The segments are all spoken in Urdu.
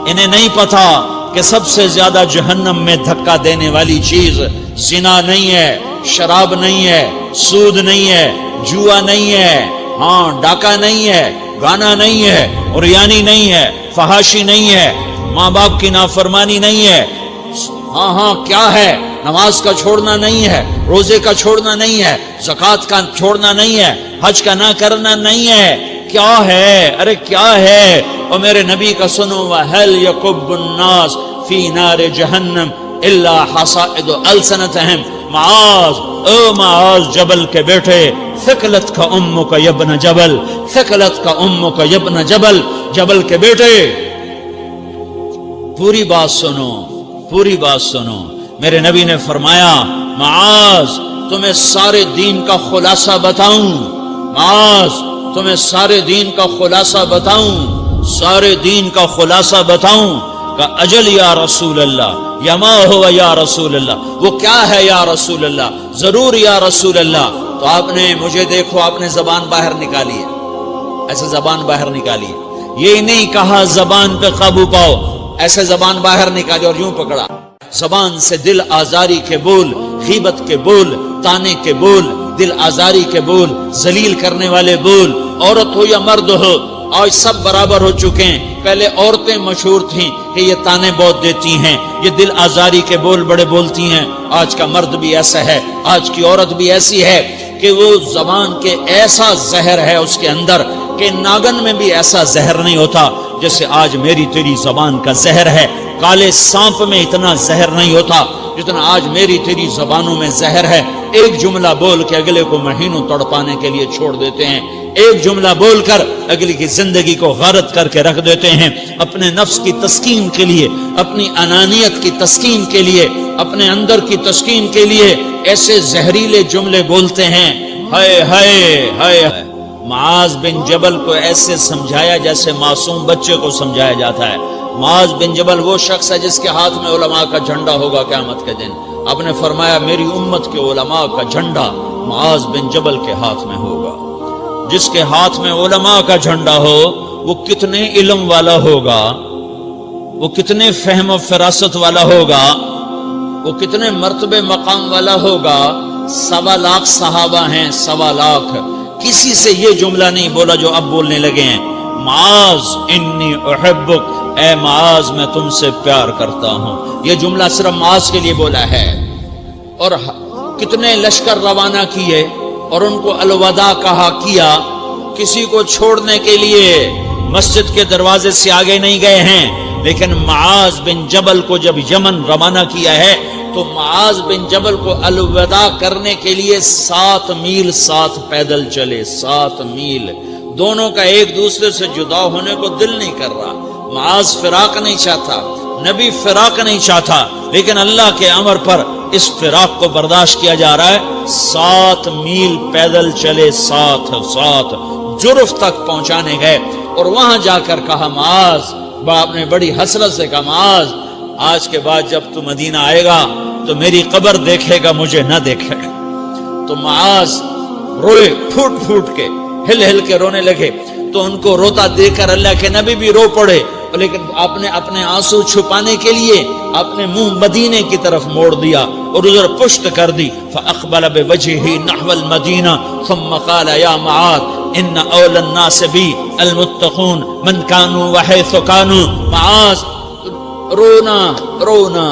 انہیں نہیں پتا کہ سب سے زیادہ جہنم میں دھکا دینے والی چیز زنا نہیں ہے، شراب نہیں ہے، سود نہیں ہے، جوا نہیں ہے، ہاں ڈاکہ نہیں ہے، گانا نہیں ہے، عریانی نہیں ہے، فحاشی نہیں ہے، ماں باپ کی نافرمانی نہیں ہے، ہاں کیا ہے، نماز کا چھوڑنا نہیں ہے، روزے کا چھوڑنا نہیں ہے، زکوٰۃ کا چھوڑنا نہیں ہے، حج کا نہ کرنا نہیں ہے، کیا ہے؟ ارے کیا ہے؟ اور میرے نبی کا سنو، وَهَلْ يَكُبُّ النَّاسِ فِي نَارِ جَهَنَّمَ إِلَّا حَصَائِدُ أَلْسَنَتِهِمْ معاذ، او معاذ جبل کے بیٹے، ثقلت کا امک یبن جبل، ثقلت کا امک یبن جبل، جبل کے بیٹے پوری بات سنو، پوری بات سنو۔ میرے نبی نے فرمایا، معاذ تمہیں سارے دین کا خلاصہ بتاؤں، معاذ تمہیں سارے دین کا خلاصہ بتاؤں، سارے دین کا خلاصہ بتاؤں؟ کہ اجل یا رسول اللہ، یا ما ہوا یا رسول اللہ، وہ کیا ہے یا رسول اللہ؟ ضرور یا رسول اللہ۔ تو آپ نے مجھے دیکھو، آپ نے زبان باہر نکالی ہے، ایسے زبان باہر نکالی ہے، یہ نہیں کہا زبان پہ قابو پاؤ، ایسے زبان باہر نکالی اور یوں پکڑا۔ زبان سے دل آزاری کے بول، غیبت کے بول، تانے کے بول، دل آزاری کے بول، ذلیل کرنے والے بول، عورت ہو یا مرد ہو، آج سب برابر ہو چکے ہیں۔ پہلے عورتیں مشہور تھیں کہ یہ تانے بہت دیتی ہیں، یہ دل آزاری کے بول بڑے بولتی ہیں۔ آج کا مرد بھی ایسا ہے، آج کی عورت بھی ایسی ہے کہ وہ زبان کے ایسا زہر ہے اس کے اندر کہ ناگن میں بھی ایسا زہر نہیں ہوتا جیسے آج میری تیری زبان کا زہر ہے۔ کالے سانپ میں اتنا زہر نہیں ہوتا جتنا آج میری تیری زبانوں میں زہر ہے۔ ایک جملہ بول کے اگلے کو مہینوں تڑپانے کے لیے چھوڑ دیتے ہیں، ایک جملہ بول کر اگلی کی زندگی کو غارت کر کے رکھ دیتے ہیں، اپنے نفس کی تسکین کے لیے، اپنی انانیت کی تسکین کے لیے، اپنے اندر کی تسکین کے لیے ایسے زہریلے جملے بولتے ہیں۔ ہائے ہائے ہائے۔ معاذ بن جبل کو ایسے سمجھایا جیسے معصوم بچے کو سمجھایا جاتا ہے۔ معاذ بن جبل وہ شخص ہے جس کے ہاتھ میں علماء کا جھنڈا ہوگا قیامت کے دن۔ آپ نے فرمایا میری امت کے علماء کا جھنڈا معاذ بن جبل کے ہاتھ میں ہوگا۔ جس کے ہاتھ میں علماء کا جھنڈا ہو وہ کتنے علم والا ہوگا، وہ کتنے فہم و فراست والا ہوگا، وہ کتنے مرتبے مقام والا ہوگا۔ 1.25 لاکھ صحابہ ہیں، 1.25 لاکھ، کسی سے یہ جملہ نہیں بولا جو اب بولنے لگے ہیں، معاذ انی احبک، اے معاذ میں تم سے پیار کرتا ہوں۔ یہ جملہ صرف معاذ کے لیے بولا ہے۔ اور کتنے لشکر روانہ کیے اور ان کو الوداع کہا کیا، کسی کو چھوڑنے کے لیے مسجد کے دروازے سے آگے نہیں گئے ہیں، لیکن معاذ بن جبل کو جب یمن روانہ کیا ہے تو معاذ بن جبل کو الوداع کرنے کے لیے 7 میل ساتھ پیدل چلے، 7 میل۔ دونوں کا ایک دوسرے سے جدا ہونے کو دل نہیں کر رہا۔ معاذ فراق نہیں چاہتا، نبی فراق نہیں چاہتا، لیکن اللہ کے امر پر اس فراق کو برداشت کیا جا رہا ہے۔ 7 میل پیدل چلے، 7 جرف تک پہنچانے گئے اور وہاں جا کر کہا معاذ، باپ نے بڑی حسرت سے کہا معاذ آج کے بعد جب تو مدینہ آئے گا تو میری قبر دیکھے گا، مجھے نہ دیکھے گا۔ تو معاذ روئے، پھوٹ پھوٹ کے، ہل ہل کے رونے لگے۔ تو ان کو روتا دیکھ کر اللہ کے نبی بھی رو پڑے، لیکن آپ نے اپنے آنسو چھپانے کے لیے اپنے منہ مدینے کی طرف موڑ دیا اور ادھر پشت کر دی۔ فاقبل بوجهه نحو المدینہ ثم قال یا معاذ ان اول الناس بی المتقون من كانوا وحيث كانوا۔ معاذ رونا،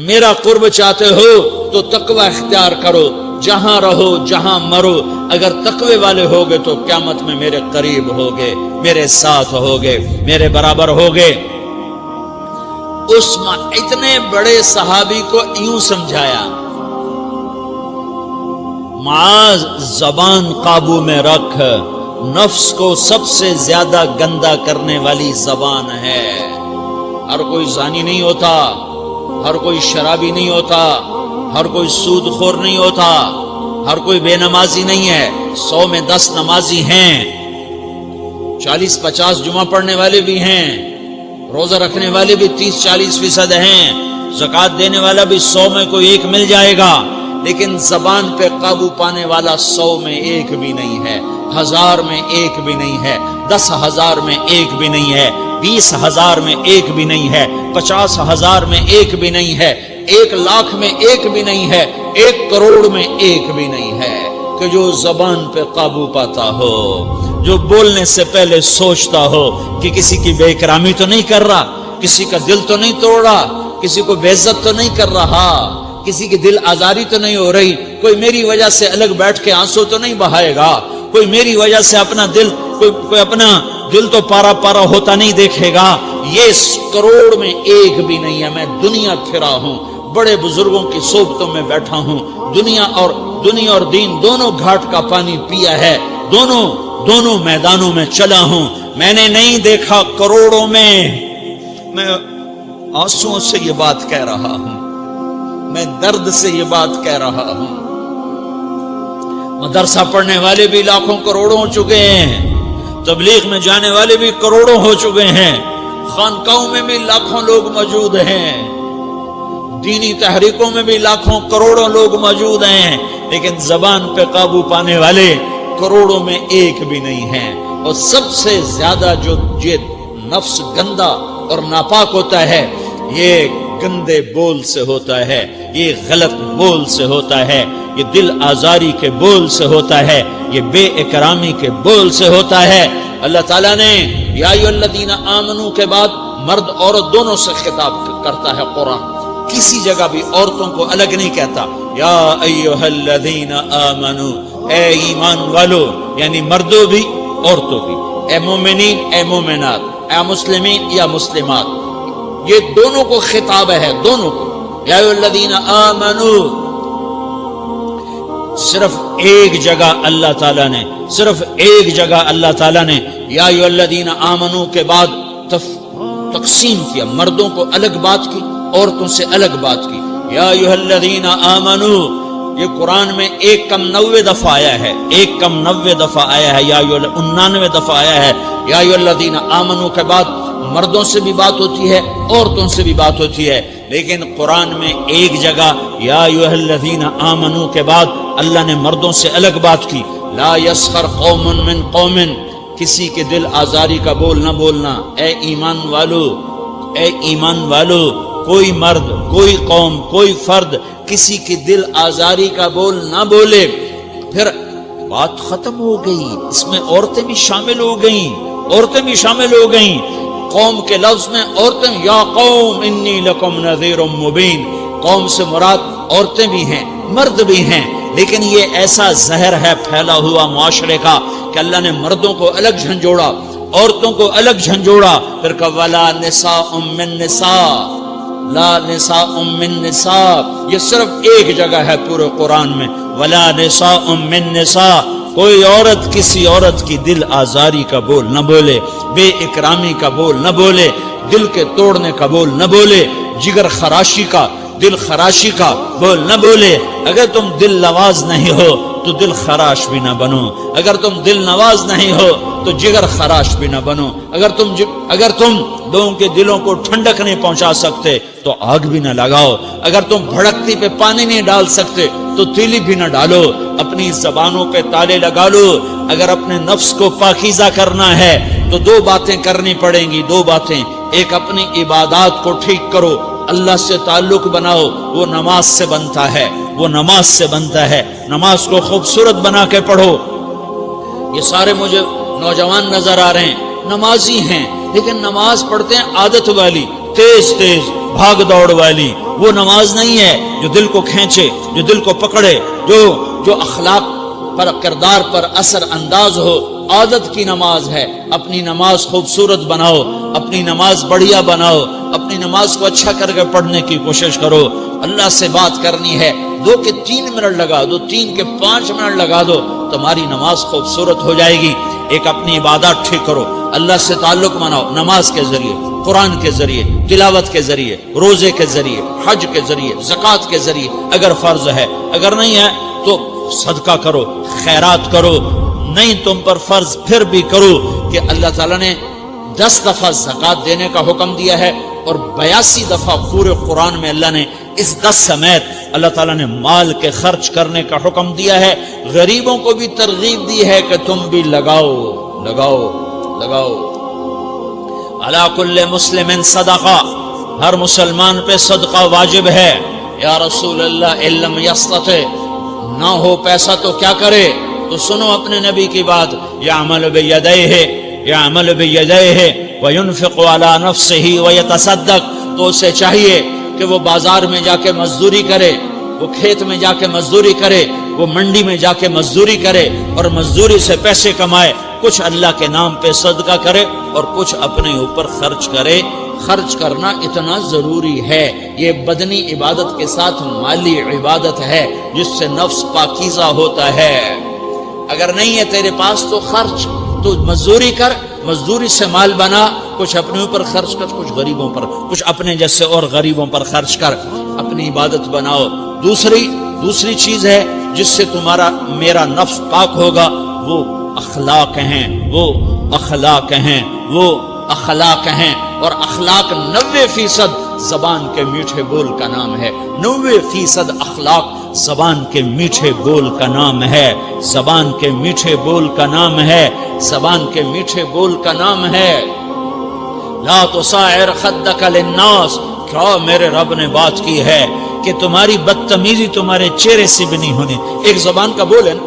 میرا قرب چاہتے ہو تو تقوی اختیار کرو، جہاں رہو جہاں مرو، اگر تقوی والے ہوگے تو قیامت میں میرے قریب ہوگے، میرے ساتھ ہوگے، میرے برابر ہوگے۔ اس اتنے بڑے صحابی کو یوں سمجھایا، معاذ زبان قابو میں رکھ، نفس کو سب سے زیادہ گندا کرنے والی زبان ہے۔ ہر کوئی زانی نہیں ہوتا، ہر کوئی شرابی نہیں ہوتا، ہر کوئی سود خور نہیں ہوتا، ہر کوئی بے نمازی نہیں ہے۔ 100 میں 10 نمازی ہیں، 40-50 جمعہ پڑھنے والے بھی ہیں، روزہ رکھنے والے بھی 30-40% ہیں، زکوٰۃ دینے والا بھی 100 میں کوئی ایک مل جائے گا، لیکن زبان پہ قابو پانے والا 100 میں ایک بھی نہیں ہے، 1000 میں ایک بھی نہیں ہے، 10,000 میں ایک بھی نہیں ہے۔ 20,000 میں ایک بھی نہیں ہے، 50,000 میں ایک بھی نہیں ہے، 1,00,000 میں ایک بھی نہیں ہے، 1 کروڑ میں ایک بھی نہیں ہے کہ جو زبان پہ قابو پاتا ہو، جو بولنے سے پہلے سوچتا ہو کہ کسی کی بے اکرامی تو نہیں کر رہا، کسی کا دل تو نہیں توڑ رہا، کسی کو بے عزت تو نہیں کر رہا، کسی کی دل آزاری تو نہیں ہو رہی، کوئی میری وجہ سے الگ بیٹھ کے آنسو تو نہیں بہائے گا، کوئی میری وجہ سے اپنا دل کوئی اپنا دل تو پارا پارا ہوتا نہیں دیکھے گا۔ یہ 1 کروڑ میں ایک بھی نہیں ہے۔ میں دنیا پھرا ہوں، بڑے بزرگوں کی صحبتوں میں بیٹھا ہوں، دنیا اور دین دونوں گھاٹ کا پانی پیا ہے، دونوں میدانوں میں چلا ہوں، میں نے نہیں دیکھا کروڑوں میں۔ میں آنسوؤں سے یہ بات کہہ رہا ہوں، میں درد سے یہ بات کہہ رہا ہوں۔ مدرسہ پڑھنے والے بھی لاکھوں کروڑوں ہو چکے ہیں، تبلیغ میں جانے والے بھی کروڑوں ہو چکے ہیں، خانقاہوں میں بھی لاکھوں لوگ موجود ہیں، دینی تحریکوں میں بھی لاکھوں کروڑوں لوگ موجود ہیں، لیکن زبان پہ قابو پانے والے کروڑوں میں ایک بھی نہیں ہیں۔ اور سب سے زیادہ جو یہ نفس گندا اور ناپاک ہوتا ہے، یہ گندے بول سے ہوتا ہے، یہ غلط بول سے ہوتا ہے، یہ دل آزاری کے بول سے ہوتا ہے، یہ بے اکرامی کے بول سے ہوتا ہے۔ اللہ تعالیٰ نے یا ایھا الذین آمنو کے بعد مرد عورت دونوں سے خطاب کرتا ہے قرآن، کسی جگہ بھی عورتوں کو الگ نہیں کہتا۔ یا ایھا الذین آمنو، اے ایمان والو، یعنی مردوں بھی عورتوں بھی، اے مومنین اے مومنات، اے مسلمین یا مسلمات، یہ دونوں کو خطاب ہے، دونوں کو۔ یا ایھا الذین آمنو، صرف ایک جگہ اللہ تعالیٰ نے یا ایھا الذین آمنو کے بعد تقسیم کیا، مردوں کو الگ بات کی، عورتوں سے الگ بات کی۔ یا ایھا الذین آمنو، یہ قرآن میں 1 کم 90 دفعہ آیا ہے، 1 کم 90 دفعہ آیا ہے، یا 99 دفعہ آیا ہے۔ یا ایھا الذین آمنو کے بعد مردوں سے بھی بات ہوتی ہے، عورتوں سے بھی بات ہوتی ہے، لیکن قرآن میں ایک جگہ یا ایھا الذین آمنو کے بعد اللہ نے مردوں سے الگ بات کی۔ لا یسخر قوم من قوم، کسی کے دل آزاری کا بول نہ بولنا۔ اے ایمان والو، کوئی مرد، کوئی قوم، کوئی فرد کسی کی دل آزاری کا بول نہ بولے۔ پھر بات ختم ہو گئی، اس میں عورتیں بھی شامل ہو گئیں، قوم کے لفظ میں عورتیں، یا قوم انی لکم نذیر مبین، قوم سے مراد عورتیں بھی ہیں، مرد بھی ہیں، لیکن یہ ایسا زہر ہے پھیلا ہوا معاشرے کا کہ اللہ نے مردوں کو الگ جھنجھوڑا، عورتوں کو الگ جھنجھوڑا، پھر کہ ولا نساء من نساء، لا نساء من نساء، یہ صرف ایک جگہ ہے پورے قرآن میں، ولا نساء من نساء، کوئی عورت کسی عورت کی دل آزاری کا بول نہ بولے، بے اکرامی کا بول نہ بولے، دل کے توڑنے کا بول نہ بولے، جگر خراشی کا، دل خراشی کا بول نہ بولے۔ اگر تم دل نواز نہیں ہو تو دل خراش بھی نہ بنو، اگر تم دل نواز نہیں ہو تو جگر خراش بھی نہ بنو، اگر تم لوگوں کے دلوں کو ٹھنڈک نہیں پہنچا سکتے تو آگ بھی نہ لگاؤ، اگر تم بھڑکتی پہ پانی نہیں ڈال سکتے تو تیلی بھی نہ ڈالو، اپنی زبانوں پہ تالے لگا لو۔ اگر اپنے نفس کو پاکیزہ کرنا ہے تو 2 باتیں کرنی پڑیں گی، 2 باتیں، ایک اپنی عبادات کو ٹھیک کرو، اللہ سے تعلق بناؤ، وہ نماز سے بنتا ہے، نماز کو خوبصورت بنا کے پڑھو۔ یہ سارے مجھے نوجوان نظر آ رہے ہیں، نمازی ہیں، لیکن نماز پڑھتے ہیں عادت والی، تیز بھاگ دوڑ والی، وہ نماز نہیں ہے جو دل کو کھینچے، جو دل کو پکڑے، جو اخلاق پر، کردار پر اثر انداز ہو۔ عادت کی نماز ہے۔ اپنی نماز خوبصورت بناؤ، اپنی نماز بڑھیا بناؤ، اپنی نماز کو اچھا کر کے پڑھنے کی کوشش کرو۔ اللہ سے بات کرنی ہے، 2 کے 3 منٹ لگا دو، 3 کے 5 منٹ لگا دو، تمہاری نماز خوبصورت ہو جائے گی۔ ایک اپنی عبادات ٹھیک کرو، اللہ سے تعلق بناؤ، نماز کے ذریعے، قرآن کے ذریعے، تلاوت کے ذریعے، روزے کے ذریعے، حج کے ذریعے، زکوٰۃ کے ذریعے، اگر فرض ہے، اگر نہیں ہے تو صدقہ کرو، خیرات کرو، نہیں تم پر فرض پھر بھی کرو کہ اللہ تعالیٰ نے 10 دفعہ زکوٰۃ دینے کا حکم دیا ہے اور 82 دفعہ پورے قرآن میں اللہ نے اس 10 سمیت اللہ تعالیٰ نے مال کے خرچ کرنے کا حکم دیا ہے۔ غریبوں کو بھی ترغیب دی ہے کہ تم بھی لگاؤ۔ علی کل مسلم صدقہ، ہر مسلمان پہ صدقہ واجب ہے۔ یا رسول اللہ ان لم یستطع، نہ ہو پیسہ تو کیا کرے؟ تو سنو اپنے نبی کی بات، یعمل بیدیہ، یعمل بیدیہ وینفق علی نفسہ ویتصدق، تو اسے چاہیے کہ وہ بازار میں جا کے مزدوری کرے، وہ کھیت میں جا کے مزدوری کرے، وہ منڈی میں جا کے مزدوری کرے اور مزدوری سے پیسے کمائے، کچھ اللہ کے نام پہ صدقہ کرے اور کچھ اپنے اوپر خرچ کرے۔ خرچ کرنا اتنا ضروری ہے، یہ بدنی عبادت کے ساتھ مالی عبادت ہے جس سے نفس پاکیزہ ہوتا ہے۔ اگر نہیں ہے تیرے پاس تو خرچ، تو مزدوری کر، مزدوری سے مال بنا، کچھ اپنے اوپر خرچ کر، کچھ غریبوں پر، کچھ اپنے جیسے اور غریبوں پر خرچ کر، اپنی عبادت بناؤ۔ دوسری چیز ہے جس سے تمہارا میرا نفس پاک ہوگا، وہ اخلاق ہیں، وہ اخلاق ہیں، وہ اخلاق ہیں۔ اور اخلاق 90% زبان کے میٹھے بول کا نام ہے، 90% اخلاق زبان کے میٹھے بول کا نام ہے، زبان کے میٹھے بول کا نام ہے، زبان کے میٹھے بول کا نام ہے۔ لا تصاعر خدک للناس، کیا میرے رب نے بات کی ہے کہ تمہاری بدتمیزی تمہارے چہرے سے بھی نہیں ہونی۔ ایک زبان کا بول ہے نا،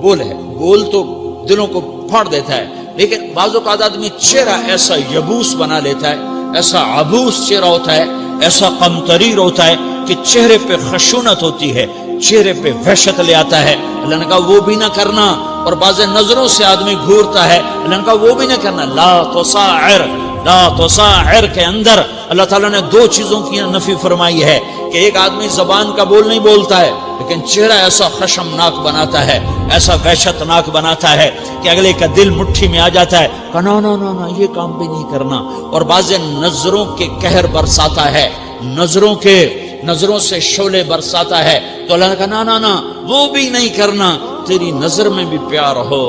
بول ہے، بول تو دلوں کو پھاڑ دیتا ہے، لیکن بعض اوقات آدمی چہرہ ایسا یبوس بنا لیتا ہے، ایسا عبوس چہرہ ہوتا ہے، ایسا قمطریر ہوتا ہے کہ چہرے پہ خشونت ہوتی ہے، چہرے پہ وحشت لے آتا ہے۔ اللہ نے کہا وہ بھی نہ کرنا، اور بعض نظروں سے آدمی گھورتا ہے، اللہ نے کہا وہ بھی نہ کرنا۔ لا تصاعر، لا تصاعر کے اندر اللہ تعالیٰ نے دو چیزوں کی نفی فرمائی ہے کہ ایک آدمی زبان کا بول نہیں بولتا ہے لیکن چہرہ ایسا خشمناک بناتا ہے، ایسا وحشتناک بناتا ہے کہ اگلے کا دل مٹھی میں آ جاتا ہے کہ نا نا نا نا یہ کام بھی نہیں کرنا۔ اور بعض نظروں کے قہر برساتا ہے، نظروں سے شعلے برساتا ہے، تو اللہ نے کہا نا نا نا وہ بھی نہیں کرنا۔ تیری نظر میں بھی پیار ہو،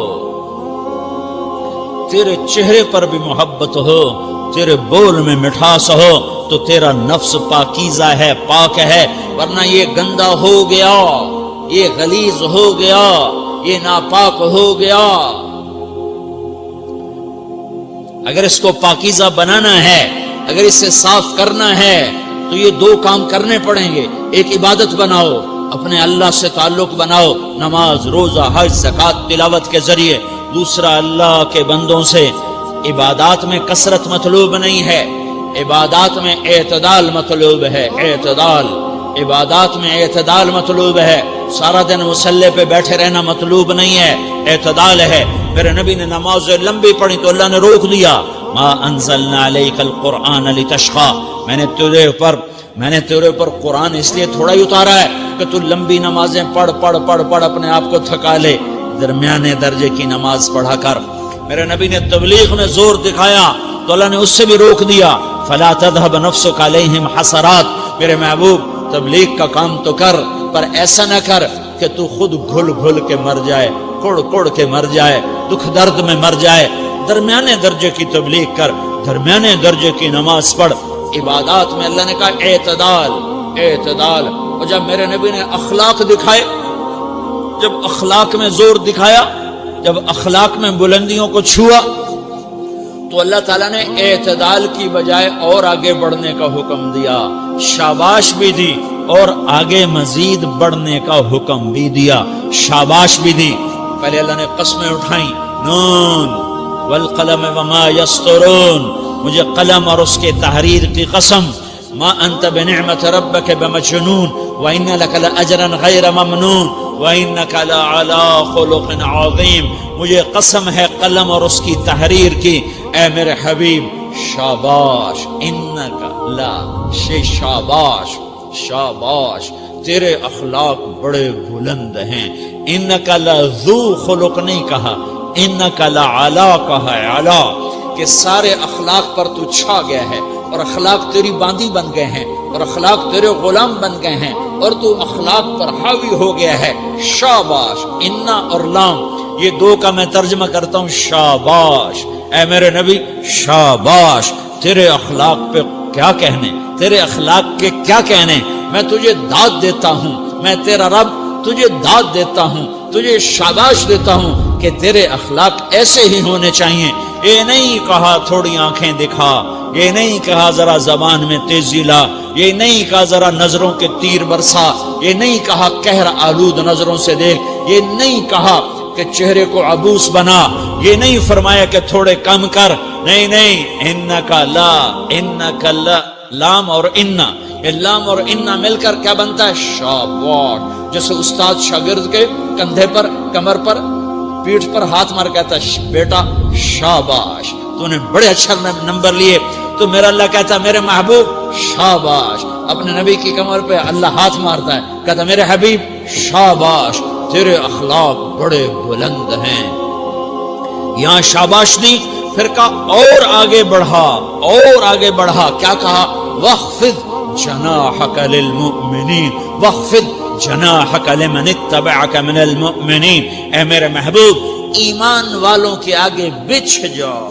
تیرے چہرے پر بھی محبت ہو، تیرے بول میں مٹھاس ہو، تو تیرا نفس پاکیزہ ہے، پاک ہے۔ ورنہ یہ گندا ہو گیا، یہ غلیظ ہو گیا، یہ ناپاک ہو گیا۔ اگر اس کو پاکیزہ بنانا ہے، اگر اسے صاف کرنا ہے تو یہ دو کام کرنے پڑیں گے۔ ایک عبادت بناؤ، اپنے اللہ سے تعلق بناؤ، نماز، روزہ، حج، زکوٰۃ، تلاوت کے ذریعے۔ دوسرا، اللہ کے بندوں سے عبادات میں کثرت مطلوب نہیں ہے، عبادات میں اعتدال مطلوب ہے، اعتدال، عبادات میں اعتدال مطلوب ہے۔ سارا دن مصلی پہ بیٹھے رہنا مطلوب نہیں ہے، اعتدال ہے۔ میرے نبی نے نماز لمبی پڑھی تو اللہ نے روک دیا، ما انزلنا علیک القرآن لتشقی، میں نے تیرے اوپر قرآن اس لیے تھوڑا ہی اتارا ہے کہ تو لمبی نمازیں پڑھ اپنے آپ کو تھکا لے، درمیانے درجے کی نماز پڑھا کر۔ میرے نبی نے تبلیغ میں زور دکھایا تو اللہ نے اس سے بھی روک دیا، فلا تذهب نفسك علیہم حسرات، میرے محبوب تبلیغ کا کام تو کر، پر ایسا نہ کر کہ تو خود گھل کے مر جائے، کڑ کے مر جائے، دکھ درد میں مر جائے۔ درمیانے درجے کی تبلیغ کر، درمیانے درجے کی نماز پڑھ۔ عبادات میں اللہ نے کہا اعتدال، اعتدال۔ اور جب میرے نبی نے اخلاق دکھائے، جب اخلاق میں زور دکھایا، جب اخلاق میں بلندیوں کو چھوا، تو اللہ تعالیٰ نے اعتدال کی بجائے اور آگے بڑھنے کا حکم دیا، شاباش بھی دی اور آگے مزید بڑھنے کا حکم بھی دیا، شاباش بھی دی۔ پہلے اللہ نے قسمیں اٹھائیں، نون والقلم وما یسطرون، مجھے قلم اور اس کے تحریر کی قسم، ما انت بنعمت ربک بمجنون وان لک لاجرا غیر ممنون وانک لعلی خلق عظیم، مجھے قسم ہے قلم اور اس کی تحریر کی، اے میرے حبیب شاباش، انک لا شاباش، شاباش، تیرے اخلاق بڑے بلند ہیں۔ انک لذو خلق نہیں کہا، انک لعلی کہا ہے، علا، کہ سارے اخلاق پر تو چھا گیا ہے اور اخلاق تیری باندی بن گئے ہیں اور اخلاق تیرے غلام بن گئے ہیں اور تو اخلاق پر حاوی ہو گیا ہے۔ شاباش، انا اور لام، یہ دو کا میں ترجمہ کرتا ہوں، شاباش، اے میرے نبی شاباش، تیرے اخلاق پہ کیا کہنے، تیرے اخلاق کے کیا کہنے، میں تجھے داد دیتا ہوں، میں تیرا رب تجھے داد دیتا ہوں، تجھے شاباش دیتا ہوں کہ تیرے اخلاق ایسے ہی ہونے چاہیے. یہ نہیں کہا تھوڑی آنکھیں دکھا، یہ نہیں کہا ذرا زبان میں تیزی لا، یہ نہیں کہا ذرا نظروں کے تیر برسا، یہ نہیں کہا قہر آلود نظروں سے دیکھ، یہ نہیں کہا کہ چہرے کو عبوس بنا، یہ نہیں فرمایا کہ تھوڑے کم کر. نہیں، انکا لا، لام اور انا، یہ لام اور انا مل کر کیا بنتا ہے؟ شاباش. جیسے استاد شاگرد کے کندھے پر، کمر پر، پیٹھ پر ہاتھ مار کہتا ہے بیٹا شاباش تو نے بڑے اچھا نمبر لیے. تو میرا اللہ کہتا ہے میرے محبوب شاباش. اپنے نبی کی کمر پہ اللہ ہاتھ مارتا ہے، کہتا میرے حبیب شاباش، تیرے اخلاق بڑے بلند ہیں. یہاں شاباش دی، پھر کہا اور آگے بڑھا. کیا کہا؟ وَخْفِضْ جَنَاحَكَ لِلْمُؤْمِنِينَ وَخْفِضْ جَنَاحَكَ لِمَنِ اتَّبَعَكَ مِنَ الْمُؤْمِنِينَ. اے میرے محبوب ایمان والوں کے آگے بچھ جاؤ،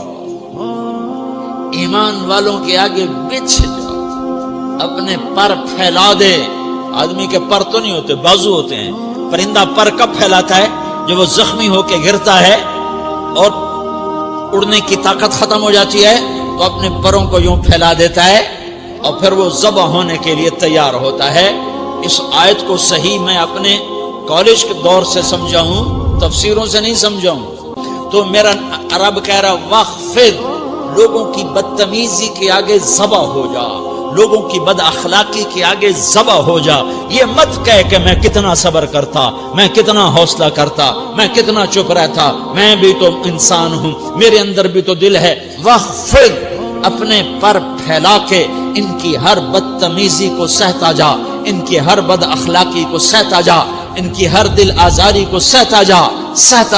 ایمان والوں کے آگے بچھ جاؤ، اپنے پر پھیلا دے. آدمی کے پر تو نہیں ہوتے، بازو ہوتے ہیں. پرندہ پر کب پھیلاتا ہے؟ جب وہ زخمی ہو کے گرتا ہے اور اڑنے کی طاقت ختم ہو جاتی ہے تو اپنے پروں کو یوں پھیلا دیتا ہے اور پھر وہ ذبح ہونے کے لیے تیار ہوتا ہے. اس آیت کو صحیح میں اپنے کالج کے دور سے سمجھا ہوں، تفسیروں سے نہیں سمجھا ہوں. تو میرا عرب کہہ رہا وَخْفِضْ، لوگوں کی بدتمیزی کے آگے ذبح ہو جا، لوگوں کی بد اخلاقی کے آگے ذبح ہو جا. یہ مت کہہ کہ میں کتنا صبر کرتا، میں کتنا حوصلہ کرتا، میں کتنا چپ رہتا، میں بھی تو انسان ہوں، میرے اندر بھی تو دل ہے. وَخْفِضْ، اپنے پر پھیلا کے ان کی ہر بدتمیزی کو سہتا جا، ان کی ہر بد اخلاقی کو سہتا جا، ان کی ہر دل آزاری کو سہتا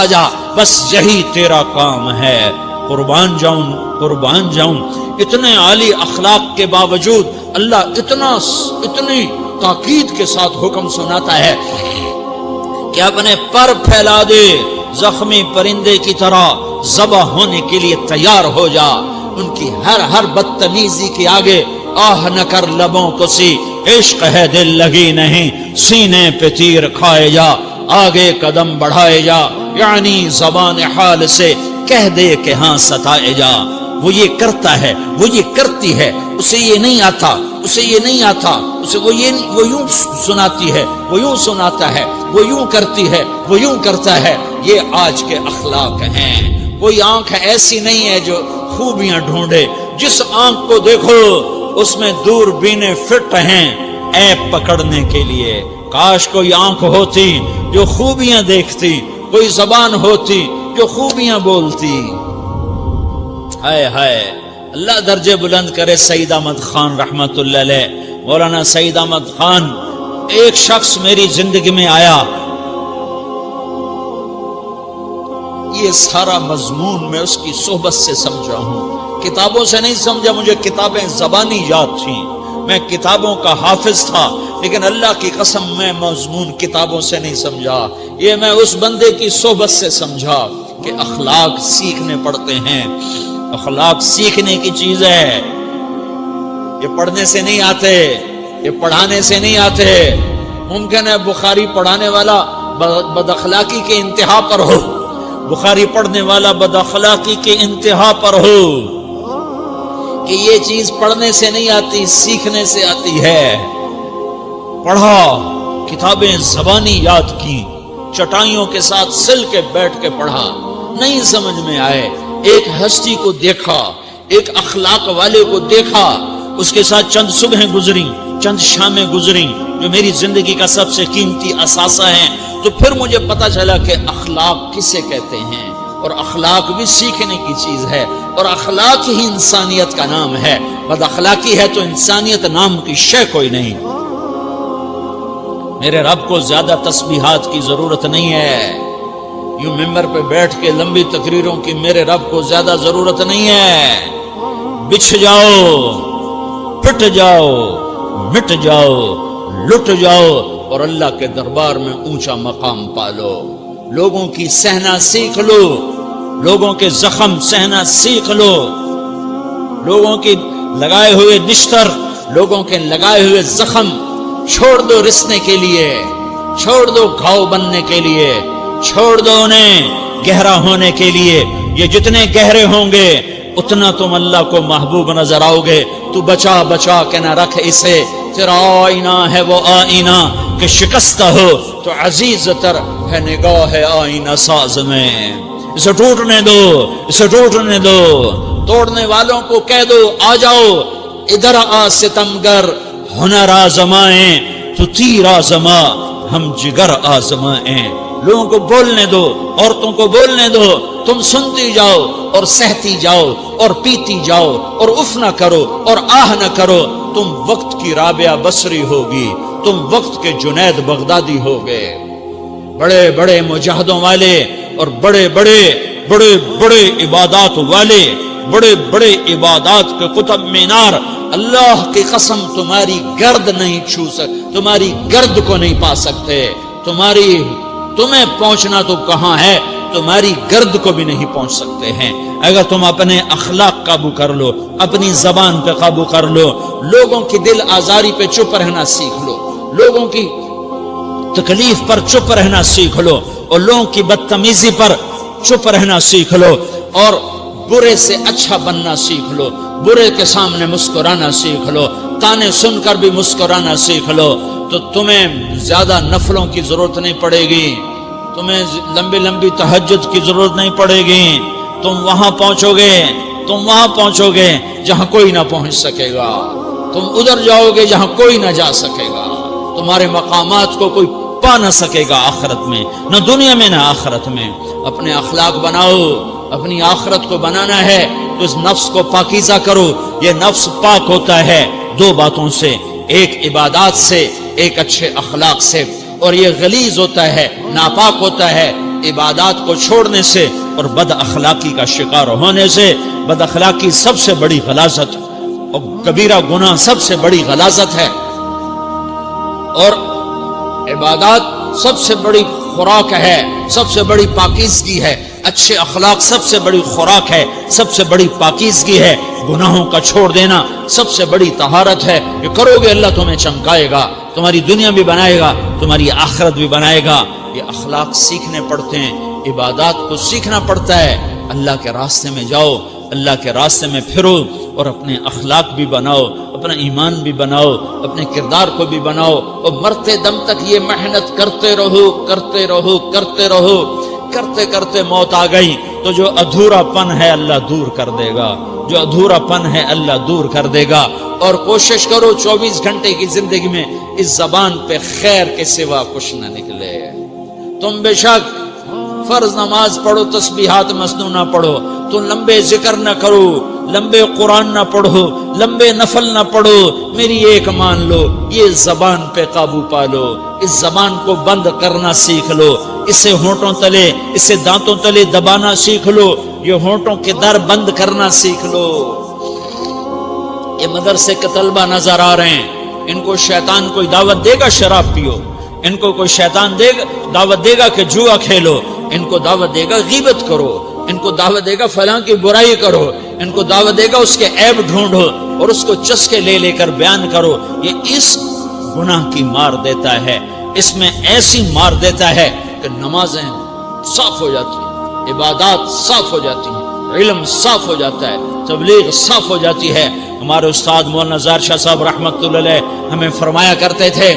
جا. بس یہی تیرا کام ہے. قربان جاؤں اتنے عالی اخلاق کے باوجود اللہ اتنی تاکید کے ساتھ حکم سناتا ہے کہ اپنے پر پھیلا دے، زخمی پرندے کی طرح ذبح ہونے کے لیے تیار ہو جا. ان کی ہر بدتمیزی کے آگے آہ نہ کر لبوں کو سی، عشق ہے دل لگی نہیں، سینے پہ تیر کھائے جا، آگے قدم بڑھائے جا. یعنی زبان حال سے کہہ دے کہ ہاں ستائے جا. وہ یہ کرتا ہے، وہ یہ کرتی ہے، اسے یہ نہیں آتا، اسے وہ یوں سناتی ہے، وہ یوں سناتا ہے، وہ یوں کرتی ہے، وہ یوں کرتا ہے. یہ آج کے اخلاق ہیں. کوئی آنکھ ایسی نہیں ہے جو خوبیاں ڈھونڈے. جس آنکھ کو دیکھو اس میں دوربینیں فٹ ہیں عیب پکڑنے کے لیے. کاش کوئی آنکھ ہوتی جو خوبیاں دیکھتی، کوئی زبان ہوتی جو خوبیاں بولتی. ہائے اللہ درجے بلند کرے سعید احمد خان رحمت اللہ علیہ. مولانا سعید احمد خان، ایک شخص میری زندگی میں آیا، یہ سارا مضمون میں اس کی صحبت سے سمجھا ہوں، کتابوں سے نہیں سمجھا. مجھے کتابیں زبانی یاد تھیں، میں کتابوں کا حافظ تھا، لیکن اللہ کی قسم میں مضمون کتابوں سے نہیں سمجھا. یہ میں اس بندے کی صحبت سے سمجھا کہ اخلاق سیکھنے پڑتے ہیں. اخلاق سیکھنے کی چیز ہے، یہ پڑھنے سے نہیں آتے، یہ پڑھانے سے نہیں آتے. ممکن ہے بخاری پڑھانے والا بد اخلاقی کے انتہا پر ہو، بخاری پڑھنے والا بد اخلاقی کے انتہا پر ہو، کہ یہ چیز پڑھنے سے نہیں آتی، سیکھنے سے آتی ہے. پڑھا، کتابیں زبانی یاد کی، چٹائیوں کے ساتھ سل کے بیٹھ کے پڑھا، نہیں سمجھ میں آئے. ایک ہستی کو دیکھا، ایک اخلاق والے کو دیکھا، اس کے ساتھ چند صبحیں گزری، چند شامیں گزری جو میری زندگی کا سب سے قیمتی اثاثہ ہیں. تو پھر مجھے پتا چلا کہ اخلاق کسے کہتے ہیں، اور اخلاق بھی سیکھنے کی چیز ہے، اور اخلاق ہی انسانیت کا نام ہے. بد اخلاقی ہے تو انسانیت نام کی شے کوئی نہیں. میرے رب کو زیادہ تسبیحات کی ضرورت نہیں ہے، یوں ممبر پہ بیٹھ کے لمبی تقریروں کی میرے رب کو زیادہ ضرورت نہیں ہے. بچھ جاؤ، پٹ جاؤ، مٹ جاؤ، لٹ جاؤ اور اللہ کے دربار میں اونچا مقام پالو. لوگوں کی سہنا سیکھ لو، لوگوں کے زخم سہنا سیکھ لو، لوگوں کی لگائے ہوئے نشتر، لوگوں کے لگائے ہوئے زخم چھوڑ دو رسنے کے لیے، چھوڑ دو گھاؤ بننے کے لیے، چھوڑ دو انہیں گہرا ہونے کے لیے یہ جتنے گہرے ہوں گے اتنا تم اللہ کو محبوب نظر آؤ گے. تو بچا بچا کے نہ رکھ اسے، تیرا آئینہ ہے وہ آئینہ کہ شکستہ ہو تو عزیز تر ہے نگاہ آئینہ ساز میں. اسے ٹوٹنے دو، اسے ٹوٹنے دو. توڑنے والوں کو کہہ دو آ جاؤ ادھر آ ستمگر، ہنر آزمائیں تو تیر آزما، ہم جگر آزمائیں. لوگوں کو بولنے دو، عورتوں کو بولنے دو، تم سنتی جاؤ اور سہتی جاؤ اور پیتی جاؤ اور اف نہ کرو اور آہ نہ کرو. تم وقت کی رابعہ بصری ہوگی، تم وقت کے جنید بغدادی ہوگے. بڑے بڑے مجاہدوں والے اور بڑے بڑے بڑے بڑے عبادات والے، بڑے بڑے عبادات کے قطب مینار، اللہ کی قسم تمہاری گرد نہیں چھو سکتے، تمہاری گرد کو نہیں پا سکتے. تمہیں پہنچنا تو کہاں ہے، تمہاری گرد کو بھی نہیں پہنچ سکتے ہیں. اگر تم اپنے اخلاق قابو کر لو، اپنی زبان پہ قابو کر لو، لوگوں کی دل آزاری پہ چپ رہنا سیکھ لو، لوگوں کی تکلیف پر چپ رہنا سیکھ لو اور لوگوں کی بدتمیزی پر چپ رہنا سیکھ لو اور برے سے اچھا بننا سیکھ لو، برے کے سامنے مسکرانا سیکھ لو، تانے سن کر بھی مسکرانا سیکھ لو، تو تمہیں زیادہ نفلوں کی ضرورت نہیں پڑے گی، تمہیں لمبی لمبی تہجد کی ضرورت نہیں پڑے گی. تم وہاں پہنچو گے جہاں کوئی نہ پہنچ سکے گا. تم ادھر جاؤ گے جہاں کوئی نہ جا سکے گا. تمہارے مقامات کو کوئی پا نہ سکے گا آخرت میں، نہ دنیا میں نہ آخرت میں. اپنے اخلاق بناؤ، اپنی آخرت کو بنانا ہے تو اس نفس کو پاکیزہ کرو. یہ نفس پاک ہوتا ہے دو باتوں سے، ایک عبادات سے، ایک اچھے اخلاق سے، اور یہ غلیظ ہوتا ہے، ناپاک ہوتا ہے عبادات کو چھوڑنے سے اور بد اخلاقی کا شکار ہونے سے. بد اخلاقی سب سے بڑی غلاظت اور کبیرہ گناہ سب سے بڑی غلاظت ہے، اور عبادات سب سے بڑی خوراک ہے، سب سے بڑی پاکیزگی ہے. اچھے اخلاق سب سے بڑی خوراک ہے، سب سے بڑی پاکیزگی ہے. گناہوں کا چھوڑ دینا سب سے بڑی طہارت ہے. یہ کرو گے اللہ تمہیں چمکائے گا، تمہاری دنیا بھی بنائے گا، تمہاری آخرت بھی بنائے گا. یہ اخلاق سیکھنے پڑتے ہیں، عبادات کو سیکھنا پڑتا ہے. اللہ کے راستے میں جاؤ، اللہ کے راستے میں پھرو اور اپنے اخلاق بھی بناؤ، اپنا ایمان بھی بناؤ، اپنے کردار کو بھی بناؤ، اور مرتے دم تک یہ محنت کرتے رہو کرتے رہو کرتے رہو. کرتے کرتے موت آ گئی تو جو ادھورا پن ہے اللہ دور کر دے گا، جو ادھورا پن ہے اللہ دور کر دے گا. اور کوشش کرو 24 گھنٹے کی زندگی میں اس زبان پہ خیر کے سوا کچھ نہ نکلے. تم بے شک فرض نماز پڑھو، تسبیحات مسنون نہ پڑھو، تو لمبے ذکر نہ کرو، لمبے قرآن نہ پڑھو، لمبے نفل نہ پڑھو. میری ایک مان لو، یہ زبان پہ قابو پا لو، اس زبان کو بند کرنا سیکھ لو، اسے ہونٹوں تلے، اسے دانتوں تلے دبانا سیکھ لو، یہ ہونٹوں کے در بند کرنا سیکھ لو. یہ مدرسے کے طلبہ نظر آ رہے ہیں، ان کو شیطان کوئی دعوت دے گا شراب پیو، ان کو کوئی شیطان دعوت دے گا کہ جوا کھیلو، ان کو دعوت دے گا غیبت کرو، ان کو دعوت دے گا فلاں کی برائی کرو، ان کو دعوت دے گا اس کے عیب ڈھونڈو اور اس کو چسکے لے لے کر بیان کرو. یہ اس گناہ کی مار دیتا ہے، اس میں ایسی مار دیتا ہے کہ نمازیں صاف ہو جاتی ہیں، عبادات صاف ہو جاتی ہیں، علم صاف ہو جاتا ہے، تبلیغ صاف ہو جاتی ہے. ہمارے استاد مولانا زار شاہ صاحب رحمۃ اللہ علیہ ہمیں فرمایا کرتے تھے،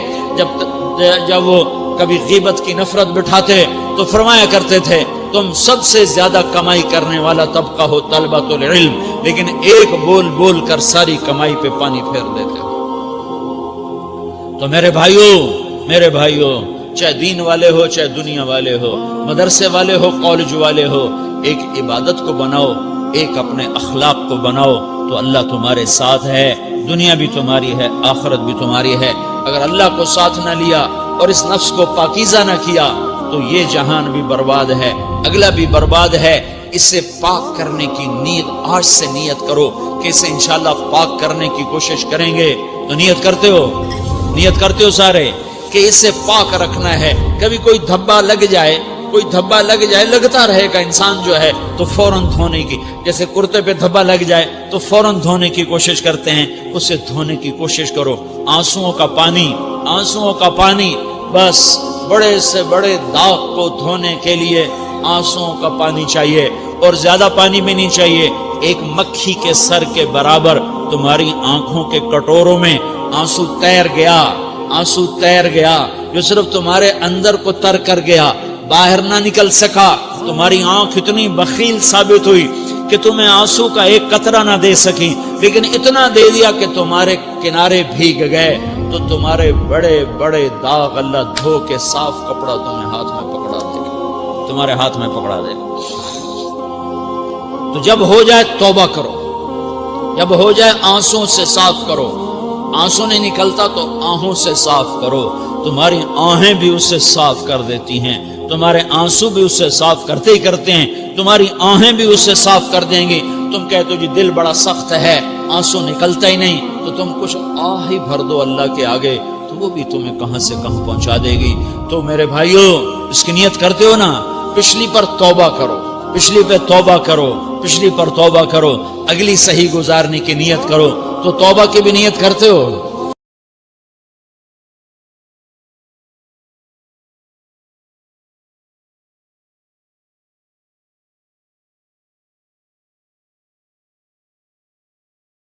جب وہ کبھی غیبت کی نفرت بٹھاتے تو فرمایا کرتے تھے تم سب سے زیادہ کمائی کرنے والا طبقہ ہو طلبۃ العلم، لیکن ایک بول بول کر ساری کمائی پہ پانی پھیر دیتے ہو. تو میرے بھائیوں چاہے دین والے ہو چاہے دنیا والے ہو، مدرسے والے ہو کالج والے ہو، ایک عبادت کو بناؤ، ایک اپنے اخلاق کو بناؤ تو اللہ تمہارے ساتھ ہے. دنیا بھی تمہاری ہے، آخرت بھی تمہاری ہے. اگر اللہ کو ساتھ نہ لیا اور اس نفس کو پاکیزہ نہ کیا تو یہ جہان بھی برباد ہے، اگلا بھی برباد ہے. اسے پاک کرنے کی نیت آج سے نیت کرو کہ اسے انشاءاللہ پاک کرنے کی کوشش کریں گے. تو نیت کرتے ہو سارے کہ اسے پاک رکھنا ہے. کبھی کوئی دھبا لگ جائے، لگتا رہے گا انسان جو ہے تو فوراً دھونے کی، جیسے کرتے پہ دھبا لگ جائے تو فوراً دھونے کی کوشش کرتے ہیں، اسے دھونے کی کوشش کرو. آنسوؤں کا پانی بس بڑے سے بڑے داغ کو دھونے کے لیے آنسوؤں کا پانی چاہیے، اور زیادہ پانی بھی نہیں چاہیے، ایک مکھی کے سر کے برابر تمہاری آنکھوں کے کٹوروں میں آنسو تیر گیا، آنسو تیر گیا جو صرف تمہارے اندر کو تر کر گیا، باہر نہ نکل سکا۔ تمہاری آنکھ اتنی بخیل ثابت ہوئی کہ تمہیں آنسو کا ایک قطرہ نہ دے سکی، لیکن اتنا دے دیا کہ تمہارے کنارے بھیگ گئے۔ تو تمہارے بڑے بڑے داغ اللہ دھو کے صاف کپڑا تمہیں ہاتھ میں پکڑا دے گا، تمہارے ہاتھ میں پکڑا دے گا۔ تو جب ہو جائے توبہ کرو، جب ہو جائے آنسوں سے صاف کرو، آنسو نہیں نکلتا تو آہوں سے صاف کرو، تمہاری آہیں بھی اسے صاف کر دیتی ہیں، تمہارے آنسو بھی اسے صاف کرتے ہی کرتے ہیں، تمہاری آہیں بھی اسے صاف کر دیں گی۔ تم کہتے ہو جی دل بڑا سخت ہے، آنسو نکلتا ہی نہیں، تو تم کچھ آہ ہی بھر دو اللہ کے آگے، تو وہ بھی تمہیں کہاں سے کہاں پہنچا دے گی۔ تو میرے بھائیو، اس کی نیت کرتے ہو نا، پچھلی پر توبہ کرو، پچھلی پہ توبہ کرو، پچھلی پر توبہ کرو، اگلی صحیح گزارنے کی نیت کرو۔ تو توبہ کی بھی نیت کرتے ہو؟